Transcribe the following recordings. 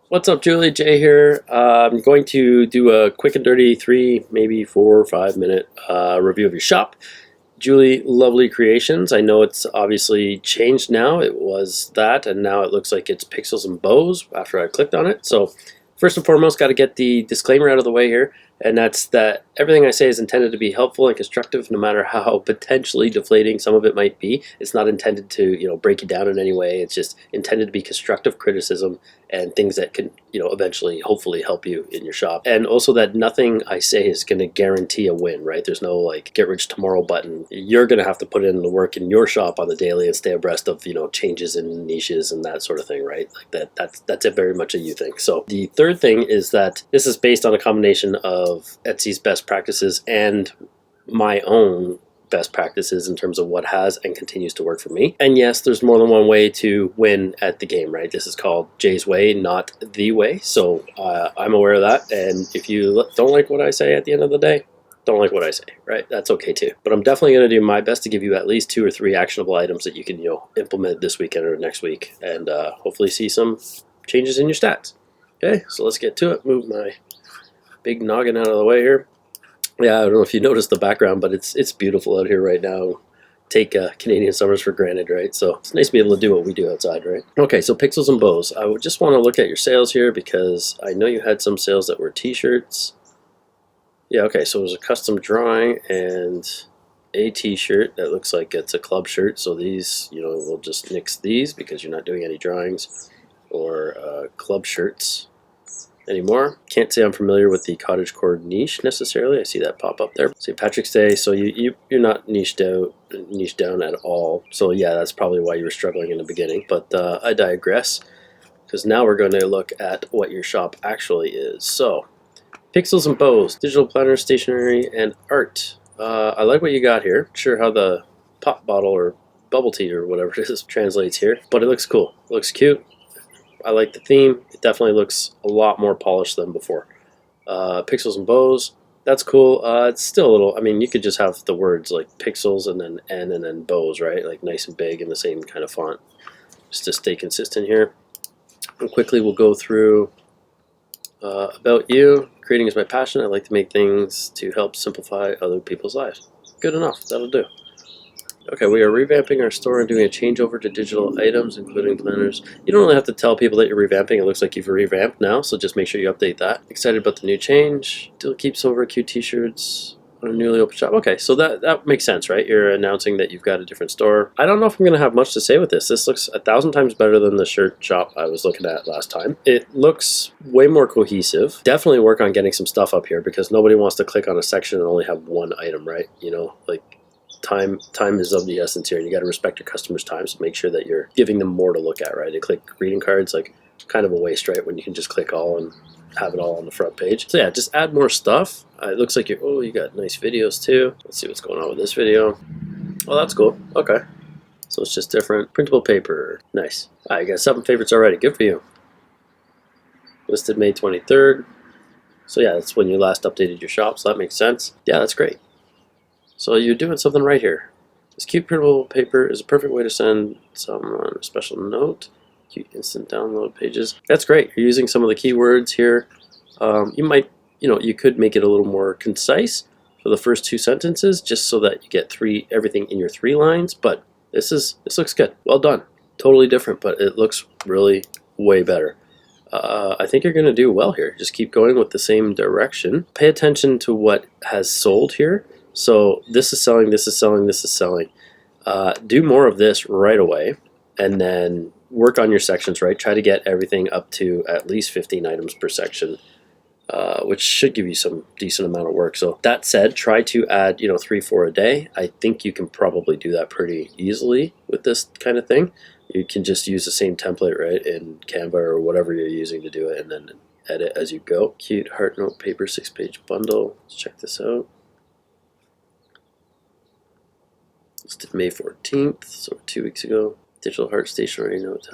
What's up, Julie? Jay here. I'm going to do a quick and dirty 3, maybe 4 or 5 minute review of your shop. Julie Lovely Creations. I know it's obviously changed now. It was that, and now it looks like it's pixels and bows after I clicked on it. So first and foremost, got to get the disclaimer out of the way here, and that's that everything I say is intended to be helpful and constructive, no matter how potentially deflating some of it might be. It's not intended to, break you down in any way. It's just intended to be constructive criticism and things that can, eventually, hopefully help you in your shop. And also that nothing I say is going to guarantee a win, right? There's no like get rich tomorrow button. You're going to have to put in the work in your shop on the daily and stay abreast of, changes in niches and that sort of thing, right? Like that's very much a you thing. So the third thing is that this is based on a combination of Etsy's best practices and my own best practices in terms of what has and continues to work for me. And yes, there's more than one way to win at the game, right? This is called Jay's way, not the way. So I'm aware of that. And if you don't like what I say at the end of the day, don't like what I say, right? That's okay too. But I'm definitely going to do my best to give you at least 2 or 3 actionable items that you can, implement this weekend or next week, and hopefully see some changes in your stats. Okay, so let's get to it. Move my big noggin out of the way here. Yeah, I don't know if you noticed the background, but it's beautiful out here right now. Take Canadian summers for granted, right? So it's nice to be able to do what we do outside, right? Okay, so pixels and bows. I would just want to look at your sales here because I know you had some sales that were t-shirts. Yeah, okay, so it was a custom drawing and a t-shirt that looks like it's a club shirt. So these, we'll just nix these because you're not doing any drawings or club shirts anymore. Can't say I'm familiar with the cottagecore niche necessarily. I see that pop up there. St. Patrick's Day, so you're not niche down at all. So yeah, that's probably why you were struggling in the beginning. But I digress, because now we're going to look at what your shop actually is. So pixels and bows, digital planners, stationery, and art. I like what you got here. Not sure how the pop bottle or bubble tea or whatever it is translates here, but it looks cool. It looks cute. I like the theme. It definitely looks a lot more polished than before. Pixels and bows, that's cool. It's still a little, you could just have the words like pixels and then N and then bows, right? Like nice and big in the same kind of font. Just to stay consistent here. And quickly we'll go through about you. Creating is my passion. I like to make things to help simplify other people's lives. Good enough. That'll do. Okay, we are revamping our store and doing a changeover to digital items, including planners. You don't really have to tell people that you're revamping. It looks like you've revamped now, so just make sure you update that. Excited about the new change. Still keep silver cute t-shirts on a newly opened shop. Okay, so that makes sense, right? You're announcing that you've got a different store. I don't know if I'm going to have much to say with this. This looks 1,000 times better than the shirt shop I was looking at last time. It looks way more cohesive. Definitely work on getting some stuff up here because nobody wants to click on a section and only have one item, right? Time is of the essence here, and you got to respect your customers' time, so make sure that you're giving them more to look at, right? And click greeting cards, like kind of a waste, right? When you can just click all and have it all on the front page. So yeah, just add more stuff. It looks like you got nice videos too. Let's see what's going on with this video. Oh, that's cool. Okay, so it's just different. Printable paper, nice. You got 7 favorites already. Good for you. Listed May 23rd. So yeah, that's when you last updated your shop, so that makes sense. Yeah, that's great. So you're doing something right here. This cute printable paper is a perfect way to send someone a special note. Cute instant download pages. That's great. You're using some of the keywords here. You could make it a little more concise for the first 2 sentences, just so that you get everything in your 3 lines. But this looks good. Well done. Totally different, but it looks really way better. I think you're going to do well here. Just keep going with the same direction. Pay attention to what has sold here. So this is selling, this is selling, this is selling. Do more of this right away, and then work on your sections, right? Try to get everything up to at least 15 items per section, which should give you some decent amount of work. So that said, try to add 3-4 a day. I think you can probably do that pretty easily with this kind of thing. You can just use the same template, right, in Canva or whatever you're using to do it, and then edit as you go. Cute heart note paper 6-page bundle. Let's check this out. Listed May 14th, so 2 weeks ago. Digital heart stationery note,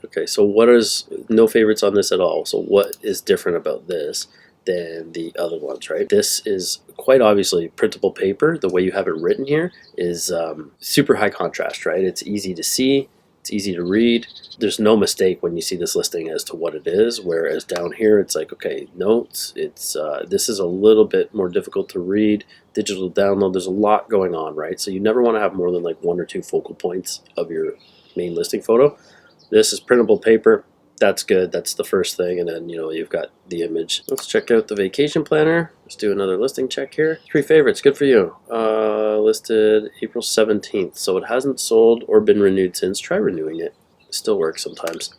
okay, so what is no favorites on this at all? So what is different about this than the other ones, right? This is quite obviously printable paper. The way you have it written here is super high contrast, right? It's easy to see. It's easy to read. There's no mistake when you see this listing as to what it is, whereas down here it's like, okay, notes, it's this is a little bit more difficult to read. Digital download, there's a lot going on, right? So you never want to have more than like 1 or 2 focal points of your main listing photo. This is printable paper. That's good. That's the first thing. And then, you've got the image. Let's check out the vacation planner. Let's do another listing check here. 3 favorites. Good for you. Listed April 17th. So it hasn't sold or been renewed since. Try renewing it. It still works sometimes.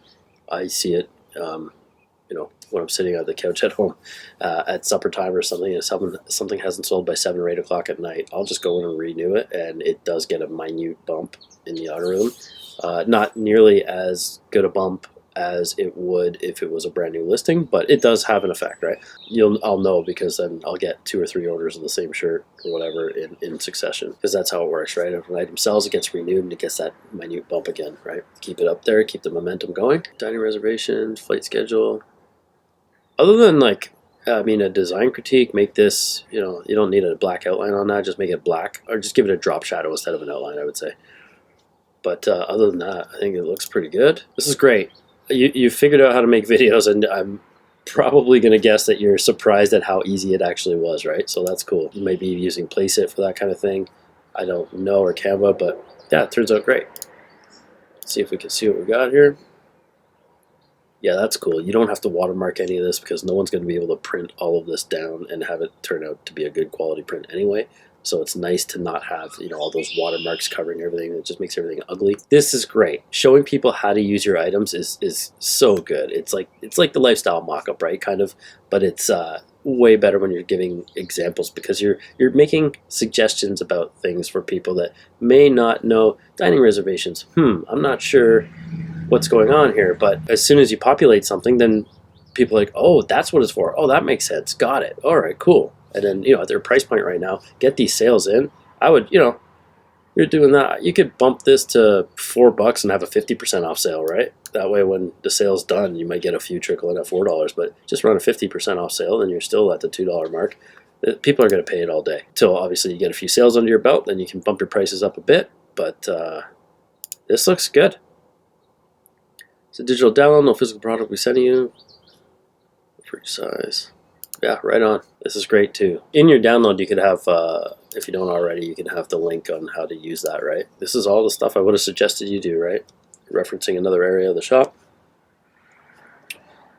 I see it, when I'm sitting on the couch at home at supper time or something, and something hasn't sold by 7 or 8 o'clock at night, I'll just go in and renew it, and it does get a minute bump in the algorithm. Not nearly as good a bump as it would if it was a brand new listing, but it does have an effect, right? I'll know, because then I'll get 2 or 3 orders of the same shirt or whatever in succession, because that's how it works, right? If an item sells, it gets renewed and it gets that minute bump again, right? Keep it up there, keep the momentum going. Dining reservations, flight schedule. Other than a design critique, make this, you don't need a black outline on that, just make it black, or just give it a drop shadow instead of an outline, I would say. But other than that, I think it looks pretty good. This is great. You figured out how to make videos, and I'm probably going to guess that you're surprised at how easy it actually was, right? So that's cool. You may be using Placeit for that kind of thing. I don't know, or Canva, but yeah, it turns out great. Let's see if we can see what we got here. Yeah, that's cool. You don't have to watermark any of this, because no one's going to be able to print all of this down and have it turn out to be a good quality print anyway. So it's nice to not have, all those watermarks covering everything. It just makes everything ugly. This is great. Showing people how to use your items is so good. It's like the lifestyle mock-up, right? Kind of, but it's way better when you're giving examples, because you're making suggestions about things for people that may not know. Dining reservations. I'm not sure what's going on here, but as soon as you populate something, then people are like, oh, that's what it's for. Oh, that makes sense. Got it. All right, cool. And then, at their price point right now, get these sales in. I would, you're doing that. You could bump this to $4 and have a 50% off sale, right? That way, when the sale's done, you might get a few trickle in at $4, but just run a 50% off sale, and you're still at the $2 mark. People are going to pay it all day. Till obviously you get a few sales under your belt, then you can bump your prices up a bit. But this looks good. It's a digital download, no physical product we sending you. Free size. Yeah, right on. This is great too. In your download, you could have, if you don't already, you can have the link on how to use that, right? This is all the stuff I would have suggested you do, right? Referencing another area of the shop.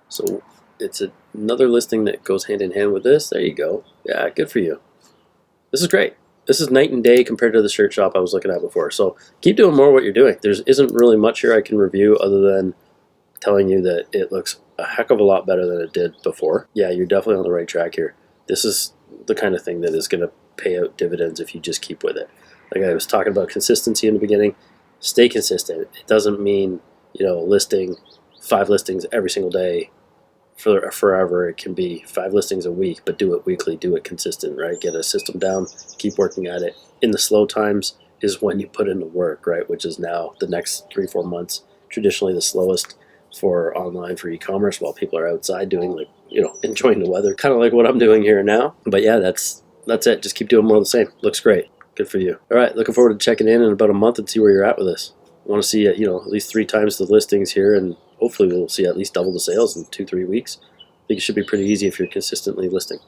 So it's another listing that goes hand in hand with this. There you go. Yeah, good for you. This is great. This is night and day compared to the shirt shop I was looking at before. So keep doing more of what you're doing. There isn't really much here I can review other than telling you that it looks a heck of a lot better than it did before. Yeah, you're definitely on the right track here. This is the kind of thing that is going to pay out dividends if you just keep with it. Like I was talking about consistency in the beginning. Stay consistent. It doesn't mean, listing 5 listings every single day for forever. It can be 5 listings a week, but do it weekly, do it consistent, right? Get a system down, keep working at it. In the slow times is when you put in the work, right? Which is now the next 3-4 months, traditionally the slowest for online, for e-commerce, while people are outside doing enjoying the weather, kind of like what I'm doing here now. But yeah, that's it. Just keep doing more of the same. Looks great. Good for you. All right, looking forward to checking in about a month and see where you're at with this. I want to see at least 3 times the listings here, and hopefully we'll see at least double the sales in 2-3 weeks. I think it should be pretty easy if you're consistently listing,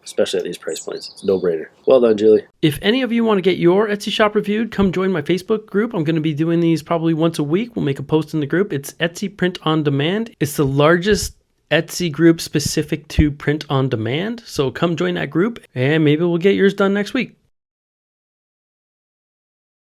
especially at these price points. It's a no-brainer. Well done, Julie. If any of you want to get your Etsy shop reviewed, come join my Facebook group. I'm going to be doing these probably once a week. We'll make a post in the group. It's Etsy Print on Demand. It's the largest Etsy group specific to print on demand. So come join that group, and maybe we'll get yours done next week.